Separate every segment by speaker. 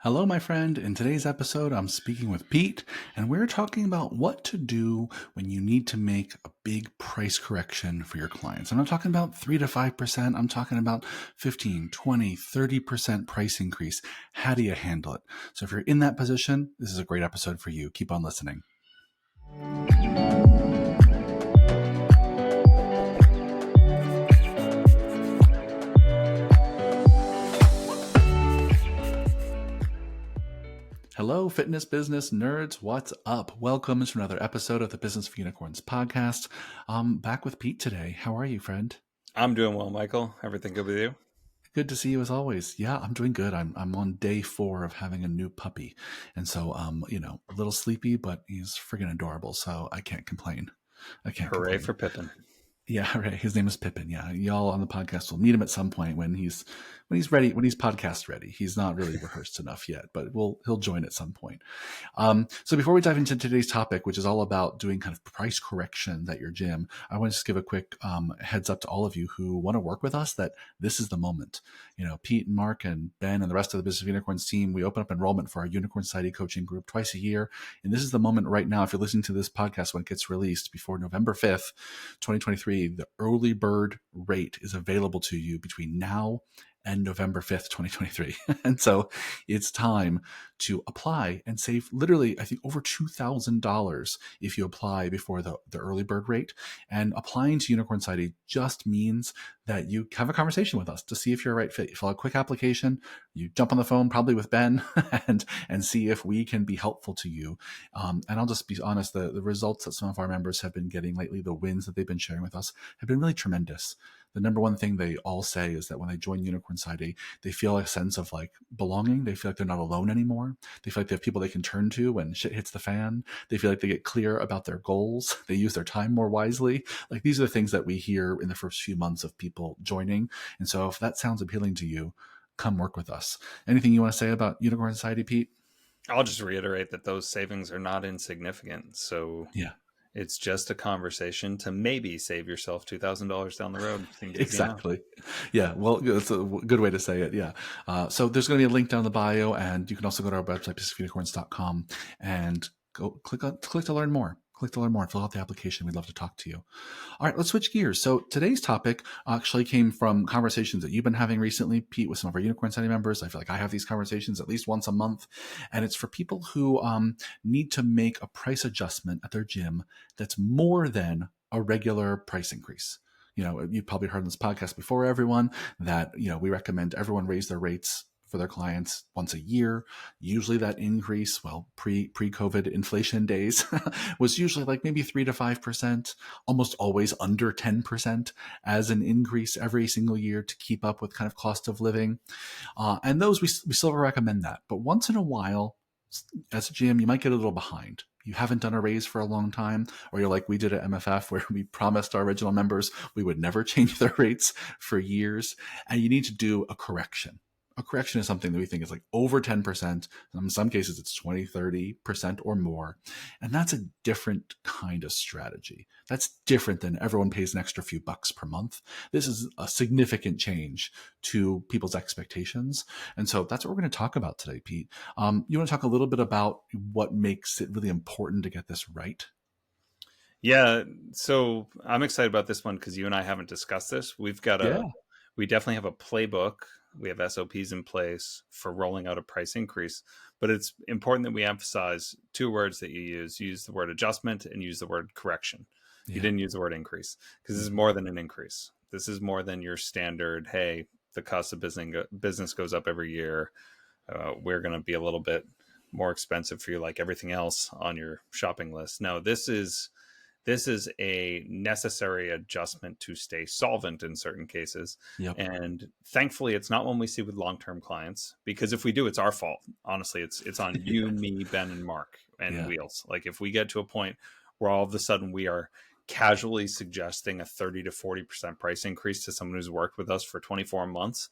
Speaker 1: Hello, my friend. In today's episode, I'm speaking with Pete, and we're talking about what to do when you need to make a big price correction for your clients. I'm not talking about 3 to 5%. I'm talking about 15, 20, 30% price increase. How do you handle it? So if you're in that position, this is a great episode for you. Keep on listening. Hello, fitness business nerds. What's up? Welcome to another episode of the Business for Unicorns podcast. I'm back with Pete today. How are you, friend?
Speaker 2: I'm doing well, Michael. Everything good with you?
Speaker 1: Good to see you as always. Yeah, I'm doing good. I'm on day 4 of having a new puppy. And so a little sleepy, but he's friggin' adorable, so I can't complain.
Speaker 2: Hooray for Pippin.
Speaker 1: Yeah, right. His name is Pippin. Yeah, y'all on the podcast will meet him at some point when he's ready, when he's podcast ready. He's not really rehearsed enough yet, but he'll join at some point. So before we dive into today's topic, which is all about doing kind of price corrections at your gym, I want to just give a quick heads up to all of you who want to work with us that this is the moment. You know, Pete and Mark and Ben and the rest of the Business of Unicorns team, we open up enrollment for our Unicorn Society coaching group twice a year. And this is the moment right now. If you're listening to this podcast when it gets released before November 5th, 2023, the early bird rate is available to you between now and November 5th, 2023. And so it's time to apply and save literally, I think, over $2,000 if you apply before the early bird rate. And applying to Unicorn Society just means that you have a conversation with us to see if you're a right fit. You fill out a quick application, you jump on the phone, probably with Ben, and see if we can be helpful to you. And I'll just be honest, the results that some of our members have been getting lately, the wins that they've been sharing with us have been really tremendous. The number one thing they all say is that when they join Unicorn Society, they feel a sense of like belonging. They feel like they're not alone anymore. They feel like they have people they can turn to when shit hits the fan. They feel like they get clear about their goals. They use their time more wisely. Like these are the things that we hear in the first few months of people joining. And so if that sounds appealing to you, come work with us. Anything you want to say about Unicorn Society, Pete?
Speaker 2: I'll just reiterate that those savings are not insignificant. So
Speaker 1: Yeah.
Speaker 2: it's just a conversation to maybe save yourself $2,000 down the road. Seems easy enough.
Speaker 1: Exactly. Yeah. Well, that's a good way to say it. Yeah. So there's going to be a link down in the bio, and you can also go to our website, pacificunicorns.com, and go click to learn more. Click to learn more and fill out the application. We'd love to talk to you. All right, let's switch gears. So today's topic actually came from conversations that you've been having recently, Pete, with some of our Unicorn Society members. I feel like I have these conversations at least once a month, and it's for people who need to make a price adjustment at their gym that's more than a regular price increase. You know, you've probably heard on this podcast before, everyone, that, you know, we recommend everyone raise their rates for their clients once a year. Usually that increase, well, pre-COVID inflation days was usually like maybe 3 to 5%, almost always under 10% as an increase every single year to keep up with kind of cost of living. And those, we still recommend that. But once in a while, as a GM, you might get a little behind. You haven't done a raise for a long time, or you're like we did at MFF, where we promised our original members we would never change their rates for years, and you need to do a correction. A correction is something that we think is like over 10%. In some cases, it's 20, 30% or more. And that's a different kind of strategy. That's different than everyone pays an extra few bucks per month. This is a significant change to people's expectations. And so that's what we're going to talk about today, Pete. You want to talk a little bit about what makes it really important to get this right?
Speaker 2: Yeah. So I'm excited about this one because you and I haven't discussed this. We definitely have a playbook. We have SOPs in place for rolling out a price increase, but it's important that we emphasize two words that you use. You use the word adjustment and use the word correction. You didn't use the word increase, because this is more than an increase. This is more than your standard, hey, the cost of business goes up every year. We're going to be a little bit more expensive for you, like everything else on your shopping list. No, this is a necessary adjustment to stay solvent in certain cases.
Speaker 1: Yep.
Speaker 2: And thankfully, it's not one we see with long-term clients, because if we do, it's our fault. Honestly, it's on you, me, Ben, and Mark, and Wheels. Like if we get to a point where all of a sudden we are casually suggesting a 30 to 40% price increase to someone who's worked with us for 24 months,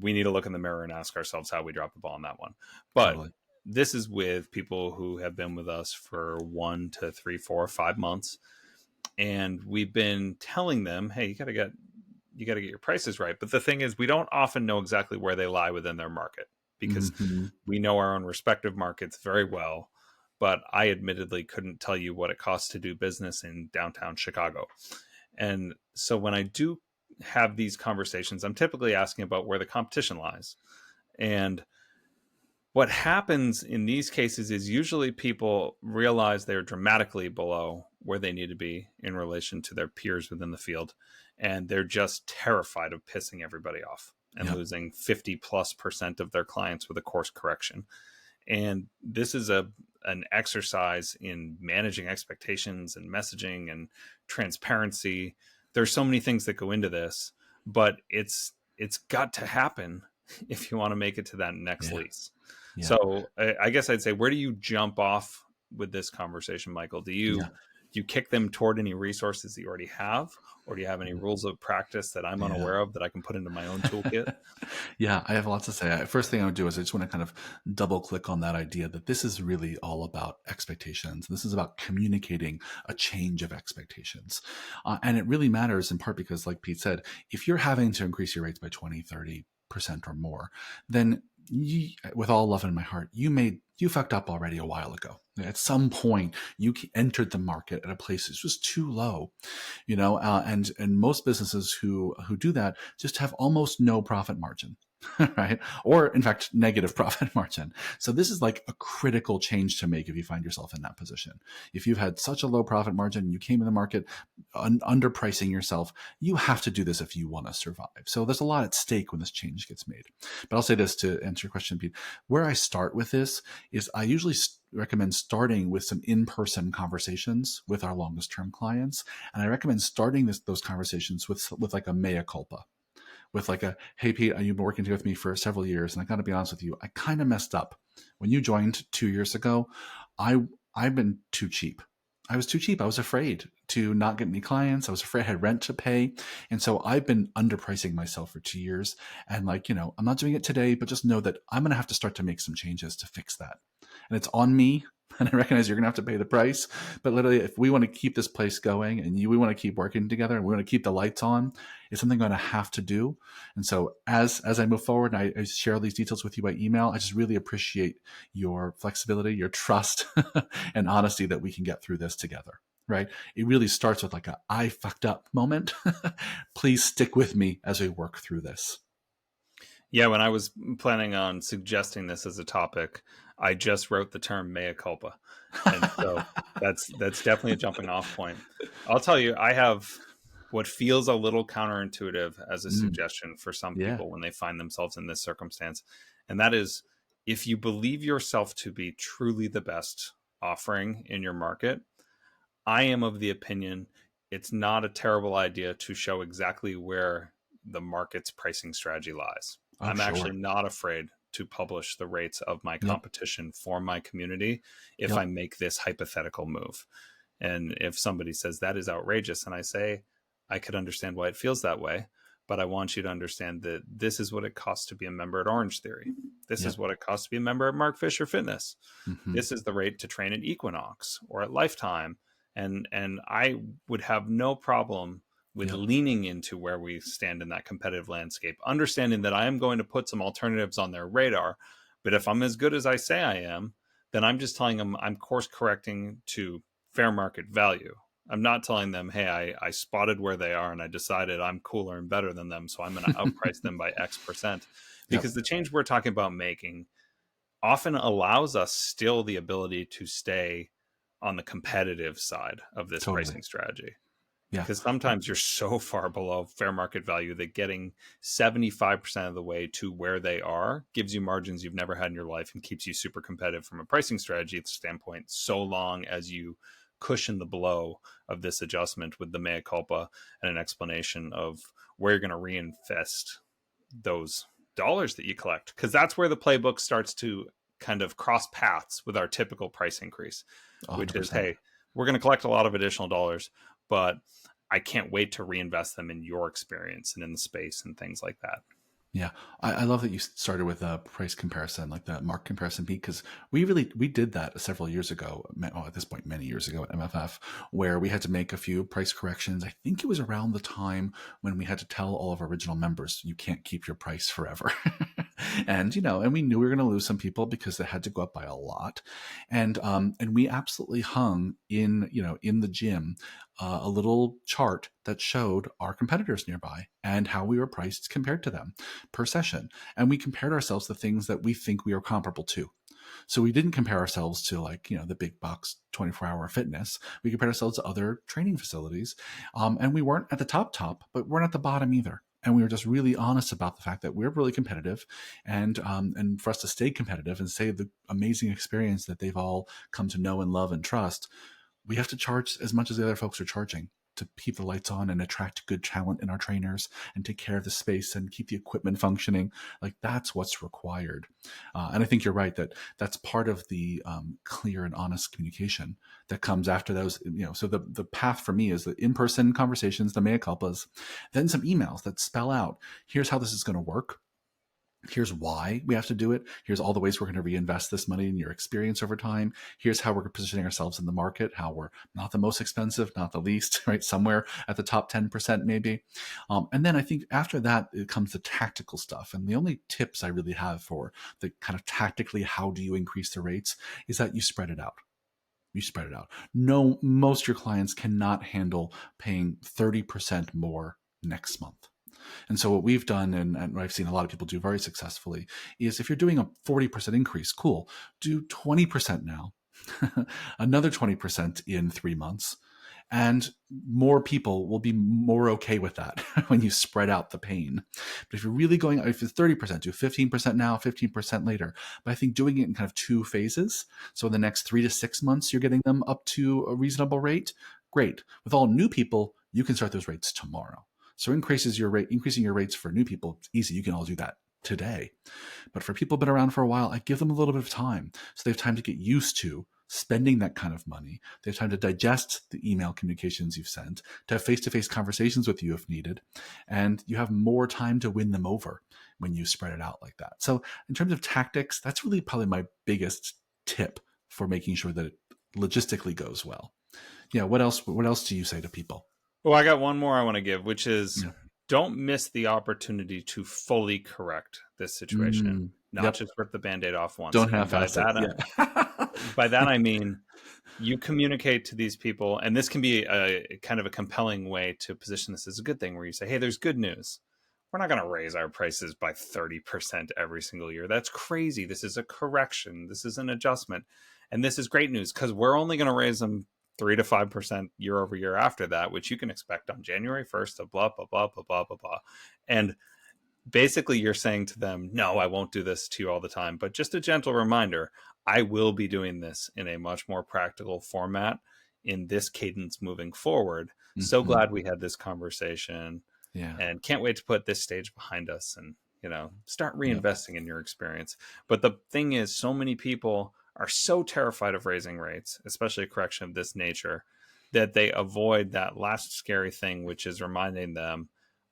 Speaker 2: we need to look in the mirror and ask ourselves how we dropped the ball on that one. But totally. This is with people who have been with us for 1 to 3, 4, 5 months. And we've been telling them, hey, you got to get your prices right. But the thing is, we don't often know exactly where they lie within their market. because
Speaker 1: Hmm.
Speaker 2: we know our own respective markets very well. But I admittedly couldn't tell you what it costs to do business in downtown Chicago. And so when I do have these conversations, I'm typically asking about where the competition lies. And what happens in these cases is usually people realize they're dramatically below where they need to be in relation to their peers within the field. And they're just terrified of pissing everybody off and
Speaker 1: Yep.
Speaker 2: losing 50+% of their clients with a course correction. And this is an exercise in managing expectations and messaging and transparency. There's so many things that go into this, but it's got to happen if you want to make it to that next
Speaker 1: Yeah.
Speaker 2: lease.
Speaker 1: Yeah.
Speaker 2: So I guess I'd say, where do you jump off with this conversation, Michael?
Speaker 1: Yeah.
Speaker 2: Do you kick them toward any resources that you already have, or do you have any
Speaker 1: Mhm.
Speaker 2: rules of practice that I'm
Speaker 1: Yeah.
Speaker 2: unaware of that I can put into my own toolkit?
Speaker 1: Yeah, I have lots to say. First thing I would do is I just want to kind of double click on that idea that this is really all about expectations. This is about communicating a change of expectations. And it really matters in part because, like Pete said, if you're having to increase your rates by 20, 30% or more, then with all love in my heart, you fucked up already a while ago. At some point, you entered the market at a place that's just too low, and most businesses who do that just have almost no profit margin. Right, or in fact negative profit margin. So this is like a critical change to make if you find yourself in that position. If you've had such a low profit margin, you came in the market underpricing yourself, you have to do this if you want to survive. So there's a lot at stake when this change gets made. But I'll say this to answer your question, Pete. Where I start with this is I usually recommend starting with some in-person conversations with our longest term clients. And I recommend starting those conversations with like a mea culpa, with like a, hey, Pete, you've been working here with me for several years. And I got to be honest with you, I kind of messed up. When you joined 2 years ago, I, I've been too cheap. I was too cheap. I was afraid to not get any clients. I was afraid I had rent to pay. And so I've been underpricing myself for 2 years. And like, I'm not doing it today, but just know that I'm going to have to start to make some changes to fix that. And it's on me. And I recognize you're going to have to pay the price. But literally, if we want to keep this place going and we want to keep working together and we want to keep the lights on, it's something I'm going to have to do. And so as I move forward and I share these details with you by email, I just really appreciate your flexibility, your trust, and honesty that we can get through this together. Right? It really starts with like a I fucked up moment. Please stick with me as we work through this.
Speaker 2: Yeah, when I was planning on suggesting this as a topic, I just wrote the term mea culpa. And so that's definitely a jumping off point. I'll tell you, I have what feels a little counterintuitive as a
Speaker 1: Mm,
Speaker 2: suggestion for some
Speaker 1: yeah.
Speaker 2: people when they find themselves in this circumstance. And that is, if you believe yourself to be truly the best offering in your market, I am of the opinion it's not a terrible idea to show exactly where the market's pricing strategy lies.
Speaker 1: Oh,
Speaker 2: I'm actually
Speaker 1: sure.
Speaker 2: not afraid to publish the rates of my
Speaker 1: Yep.
Speaker 2: competition for my community if I
Speaker 1: Yep.
Speaker 2: make this hypothetical move. And if somebody says that is outrageous, and I say, I could understand why it feels that way, but I want you to understand that this is what it costs to be a member at Orange Theory. This is
Speaker 1: Yep.
Speaker 2: what it costs to be a member at Mark Fisher Fitness.
Speaker 1: Mm-hmm.
Speaker 2: This is the rate to train at Equinox or at Lifetime. And I would have no problem with
Speaker 1: Yep.
Speaker 2: leaning into where we stand in that competitive landscape, understanding that I am going to put some alternatives on their radar. But if I'm as good as I say I am, then I'm just telling them I'm course correcting to fair market value. I'm not telling them, hey, I spotted where they are and I decided I'm cooler and better than them, so I'm going to outprice them by X percent.
Speaker 1: Yep.
Speaker 2: Because the change we're talking about making often allows us still the ability to stay on the competitive side of this
Speaker 1: Totally.
Speaker 2: pricing strategy.
Speaker 1: Yeah.
Speaker 2: Because sometimes you're so far below fair market value that getting 75% of the way to where they are gives you margins you've never had in your life and keeps you super competitive from a pricing strategy standpoint, so long as you cushion the blow of this adjustment with the mea culpa and an explanation of where you're going to reinvest those dollars that you collect, because that's where the playbook starts to kind of cross paths with our typical price increase, which is,
Speaker 1: 100%.
Speaker 2: hey, we're going to collect a lot of additional dollars, but I can't wait to reinvest them in your experience and in the space and things like that.
Speaker 1: Yeah, I love that you started with a price comparison, like the mark comparison beat, because we did that several years ago. At this point, many years ago at MFF, where we had to make a few price corrections. I think it was around the time when we had to tell all of our original members, you can't keep your price forever. And and we knew we were going to lose some people because they had to go up by a lot, and we absolutely hung in the gym a little chart that showed our competitors nearby and how we were priced compared to them per session, and we compared ourselves to things that we think we are comparable to. So we didn't compare ourselves to the big box 24-hour fitness. We compared ourselves to other training facilities, and we weren't at the top, but weren't at the bottom either. And we were just really honest about the fact that we're really competitive, and for us to stay competitive and say the amazing experience that they've all come to know and love and trust, we have to charge as much as the other folks are charging to keep the lights on and attract good talent in our trainers and take care of the space and keep the equipment functioning. Like, that's what's required. And I think you're right that that's part of the clear and honest communication that comes after those. So the path for me is the in-person conversations, the mea culpas, then some emails that spell out, here's how this is going to work. Here's why we have to do it. Here's all the ways we're going to reinvest this money in your experience over time. Here's how we're positioning ourselves in the market, how we're not the most expensive, not the least, right? Somewhere at the top 10% maybe. And then I think after that, it comes the tactical stuff. And the only tips I really have for the kind of tactically, how do you increase the rates, is that you spread it out. You spread it out. No, most of your clients cannot handle paying 30% more next month. And so what we've done, and what I've seen a lot of people do very successfully, is if you're doing a 40% increase, cool, do 20% now, another 20% in 3 months. And more people will be more okay with that when you spread out the pain. But if you're really going, if it's 30%, do 15% now, 15% later. But I think doing it in kind of 2 phases. So in the next 3 to 6 months, you're getting them up to a reasonable rate. Great. With all new people, you can start those rates tomorrow. So increasing your rates for new people, it's easy. You can all do that today. But for people who've been around for a while, I give them a little bit of time. So they have time to get used to spending that kind of money. They have time to digest the email communications you've sent, to have face-to-face conversations with you if needed. And you have more time to win them over when you spread it out like that. So in terms of tactics, that's really probably my biggest tip for making sure that it logistically goes well. Yeah. What else do you say to people?
Speaker 2: Well, I got one more I want to give, which is
Speaker 1: Yeah.
Speaker 2: don't miss the opportunity to fully correct this situation, not
Speaker 1: Yep.
Speaker 2: just rip the Band-Aid off once.
Speaker 1: Don't
Speaker 2: And
Speaker 1: half-ass it. Yeah.
Speaker 2: by that I mean you communicate to these people, and this can be a kind of a compelling way to position this as a good thing, where you say, hey, there's good news. We're not going to raise our prices by 30% every single year. That's crazy. This is a correction. This is an adjustment. And this is great news because we're only going to raise them 3 to 5% year over year after that, which you can expect on January 1st, blah, blah, blah, blah, blah, blah, blah. And basically you're saying to them, no, I won't do this to you all the time, but just a gentle reminder, I will be doing this in a much more practical format in this cadence moving forward. So
Speaker 1: Mm-hmm.
Speaker 2: glad we had this conversation.
Speaker 1: Yeah.
Speaker 2: And can't wait to put this stage behind us and, start
Speaker 1: Yep.
Speaker 2: reinvesting in your experience. But the thing is, so many people are so terrified of raising rates, especially a correction of this nature, that they avoid that last scary thing, which is reminding them,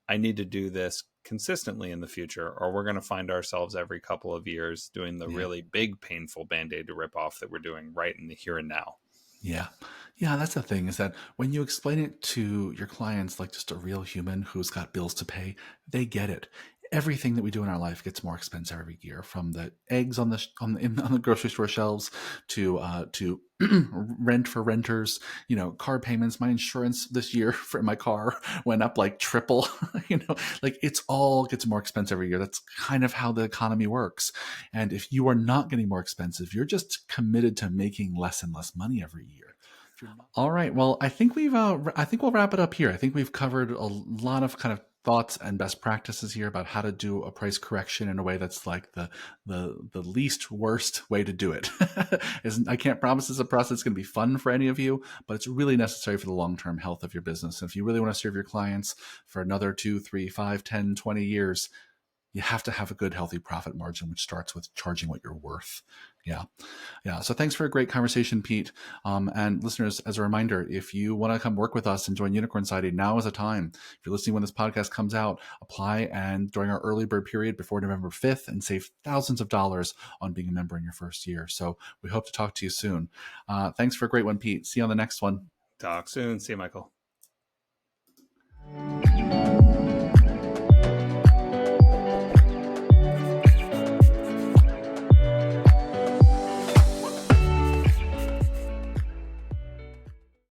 Speaker 2: I need to do this consistently in the future, or we're going to find ourselves every couple of years doing the really big, painful Band-Aid to rip off that we're doing right in the here and now.
Speaker 1: Yeah. Yeah, that's the thing, is that when you explain it to your clients like just a real human who's got bills to pay, they get it. Everything that we do in our life gets more expensive every year, from the eggs on the grocery store shelves to rent for renters, car payments. My insurance this year for my car went up like triple. Like, it's all gets more expensive every year. That's kind of how the economy works. And if you are not getting more expensive, you're just committed to making less and less money every year. All right. Well, I think I think we'll wrap it up here. I think we've covered a lot of kind of thoughts and best practices here about how to do a price correction in a way that's like the least worst way to do it. I can't promise this is a process that's going to be fun for any of you, but it's really necessary for the long-term health of your business. And if you really want to serve your clients for another 2, 3, 5, 10, 20 years, you have to have a good, healthy profit margin, which starts with charging what you're worth. Yeah. Yeah. So thanks for a great conversation, Pete. And listeners, as a reminder, if you want to come work with us and join Unicorn Society, now is the time. If you're listening when this podcast comes out, apply and during our early bird period before November 5th and save thousands of dollars on being a member in your first year. So we hope to talk to you soon. Thanks for a great one, Pete. See you on the next one.
Speaker 2: Talk soon. See you, Michael.